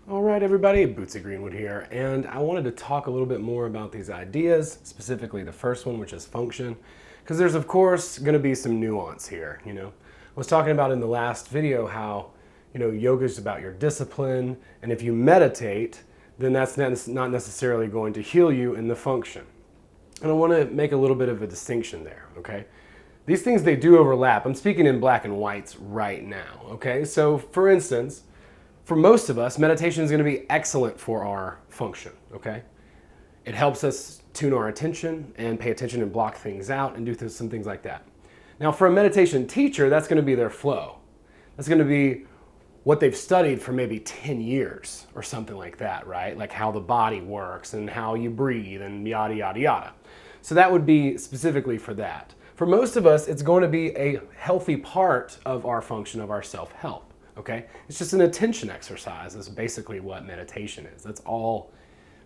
All right, everybody, Bootsy Greenwood here, and I wanted to talk a little bit more about these ideas, specifically the first one, which is function, because there's, of course, going to be some nuance here. I was talking about in the last video how, yoga is about your discipline, and if you meditate, then that's not necessarily going to heal you in the function. And I want to make a little bit of a distinction there, okay? These things, they do overlap. I'm speaking in black and whites right now, okay? So, for instance, for most of us, meditation is going to be excellent for our function, okay? It helps us tune our attention and pay attention and block things out and do some things like that. Now, for a meditation teacher, that's going to be their flow. That's going to be what they've studied for maybe 10 years or something like that, right? Like how the body works and how you breathe and yada, yada, yada. So that would be specifically for that. For most of us, it's going to be a healthy part of our function of our self-help. Okay, it's just an attention exercise. That's basically what meditation is. That's all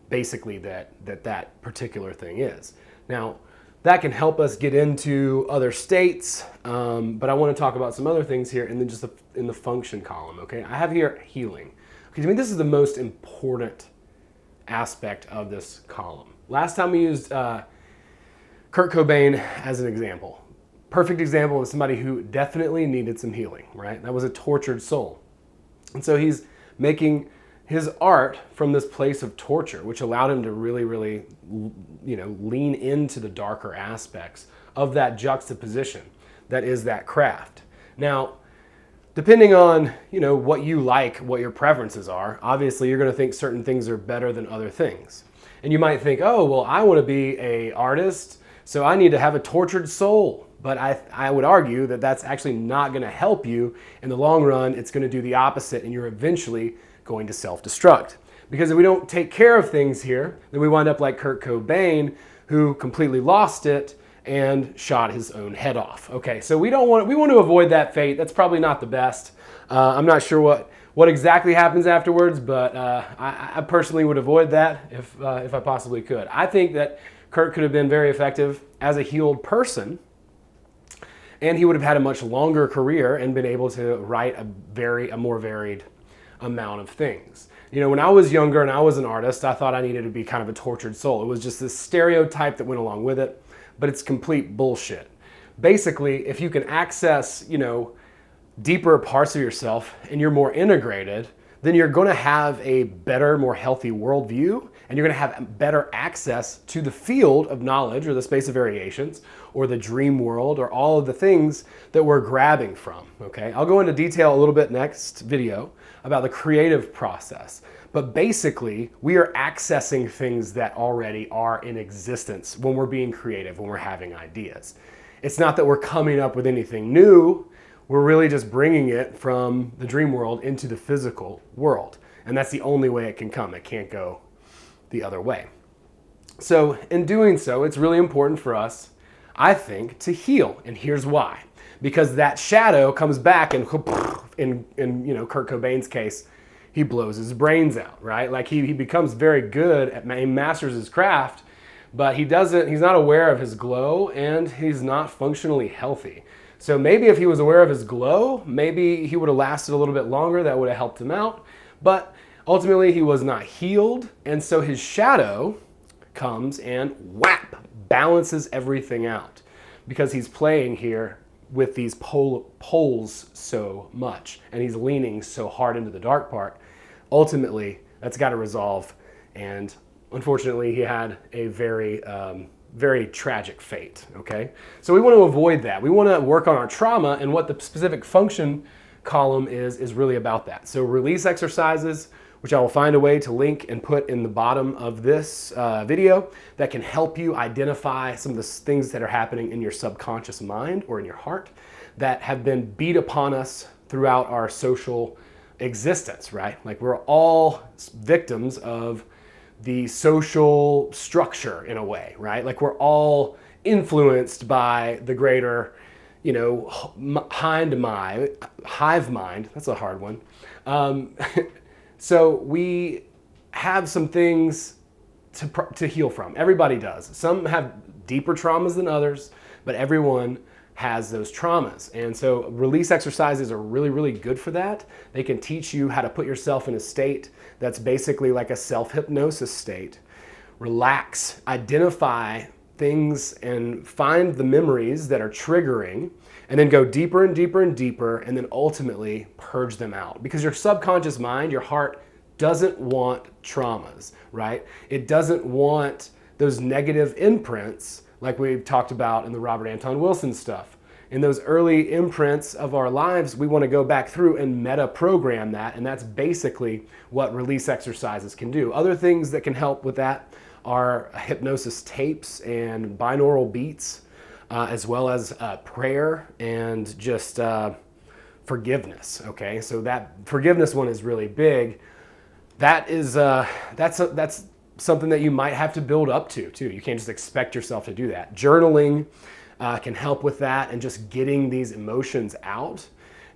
basically that particular thing is. Now, that can help us get into other states, but I want to talk about some other things here, and then just in the function column. Okay, I have here healing. Okay, this is the most important aspect of this column. Last time we used Kurt Cobain as an example. Perfect example of somebody who definitely needed some healing, right? That was a tortured soul. And so he's making his art from this place of torture, which allowed him to really, really, lean into the darker aspects of that juxtaposition that is that craft. Now, depending on, what you like, what your preferences are, obviously you're going to think certain things are better than other things. And you might think, oh, well, I want to be an artist, so I need to have a tortured soul. But I would argue that that's actually not going to help you. In the long run, it's going to do the opposite, and you're eventually going to self-destruct. Because if we don't take care of things here, then we wind up like Kurt Cobain, who completely lost it and shot his own head off. Okay, so we want to avoid that fate. That's probably not the best. I'm not sure what exactly happens afterwards, but I personally would avoid that if I possibly could. I think that Kurt could have been very effective as a healed person, and he would have had a much longer career and been able to write a more varied amount of things. When I was younger and I was an artist, I thought I needed to be kind of a tortured soul. It was just this stereotype that went along with it, but it's complete bullshit. Basically, if you can access, deeper parts of yourself and you're more integrated, then you're going to have a better, more healthy worldview, and you're going to have better access to the field of knowledge or the space of variations or the dream world or all of the things that we're grabbing from, okay? I'll go into detail a little bit next video about the creative process. But basically, we are accessing things that already are in existence when we're being creative, when we're having ideas. It's not that we're coming up with anything new. We're really just bringing it from the dream world into the physical world. And that's the only way it can come. It can't go the other way. So in doing so, it's really important for us, I think, to heal. And here's why. Because that shadow comes back and in Kurt Cobain's case, he blows his brains out, right? Like he becomes very good he masters his craft, but he's not aware of his glow, and he's not functionally healthy. So maybe if he was aware of his glow, maybe he would have lasted a little bit longer. That would have helped him out. But ultimately, he was not healed. And so his shadow comes and whap, balances everything out. Because he's playing here with these poles so much. And he's leaning so hard into the dark part. Ultimately, that's got to resolve. And unfortunately, he had a very tragic fate, okay? So we want to avoid that. We want to work on our trauma, and what the specific function column is really about that. So release exercises, which I will find a way to link and put in the bottom of this video, that can help you identify some of the things that are happening in your subconscious mind or in your heart that have been beat upon us throughout our social existence, right? Like we're all victims of the social structure in a way, right? Like we're all influenced by the greater, hive mind. That's a hard one. So we have some things to heal from. Everybody does. Some have deeper traumas than others, but everyone has those traumas. And so release exercises are really, really good for that. They can teach you how to put yourself in a state that's basically like a self-hypnosis state. Relax, identify things and find the memories that are triggering, and then go deeper and deeper and deeper, and then ultimately purge them out. Because your subconscious mind, your heart, doesn't want traumas, right? It doesn't want those negative imprints like we've talked about in the Robert Anton Wilson stuff. In those early imprints of our lives, we want to go back through and meta-program that, and that's basically what release exercises can do. Other things that can help with that are hypnosis tapes and binaural beats, as well as prayer and just forgiveness. Okay, so that forgiveness one is really big. That's something that you might have to build up to too. You can't just expect yourself to do that. Journaling can help with that and just getting these emotions out,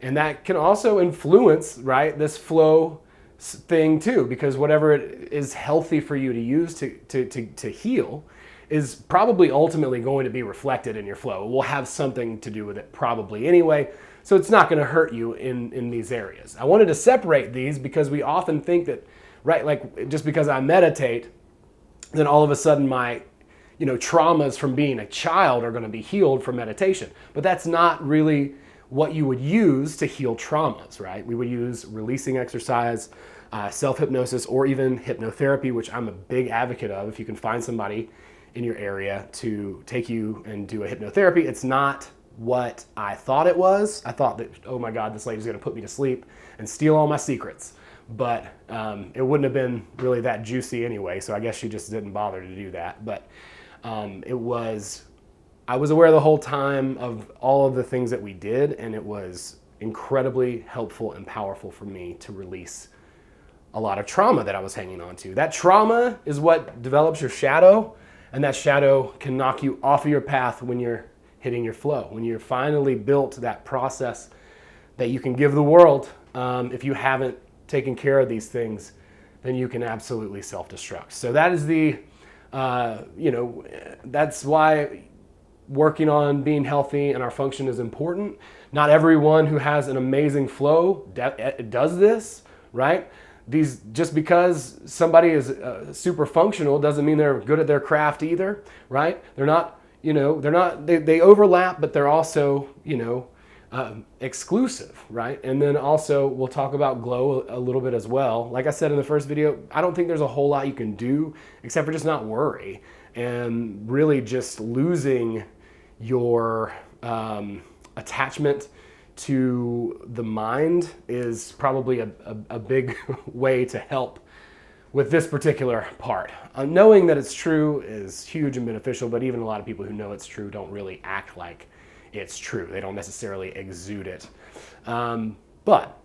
and that can also influence, right, this flow thing too, because whatever it is healthy for you to use to heal is probably ultimately going to be reflected in your flow. It will have something to do with it probably anyway, so it's not going to hurt you in these areas. I wanted to separate these because we often think that, right, like just because I meditate, then all of a sudden my traumas from being a child are going to be healed from meditation. But that's not really what you would use to heal traumas, right? We would use releasing exercise, self-hypnosis, or even hypnotherapy, which I'm a big advocate of. If you can find somebody in your area to take you and do a hypnotherapy, it's not what I thought it was. I thought that, oh my God, this lady's going to put me to sleep and steal all my secrets. But it wouldn't have been really that juicy anyway, so I guess she just didn't bother to do that. But I was aware the whole time of all of the things that we did, and it was incredibly helpful and powerful for me to release a lot of trauma that I was hanging on to. That trauma is what develops your shadow, and that shadow can knock you off of your path when you're hitting your flow, when you're finally built that process that you can give the world. If you haven't taken care of these things, then you can absolutely self-destruct. So that is that's why working on being healthy and our function is important. Not everyone who has an amazing flow does this, right? Just because somebody is super functional doesn't mean they're good at their craft either, right? They're not, they overlap, but they're also, exclusive, right? And then also we'll talk about glow a little bit as well. Like I said in the first video, I don't think there's a whole lot you can do except for just not worry and really just losing your attachment to the mind is probably a big way to help with this particular part. Knowing that it's true is huge and beneficial, but even a lot of people who know it's true don't really act like it's true. They don't necessarily exude it. But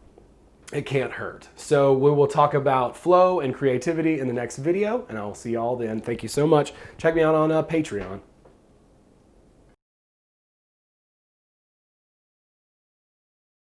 it can't hurt. So we will talk about flow and creativity in the next video, and I'll see y'all then. Thank you so much. Check me out on Patreon.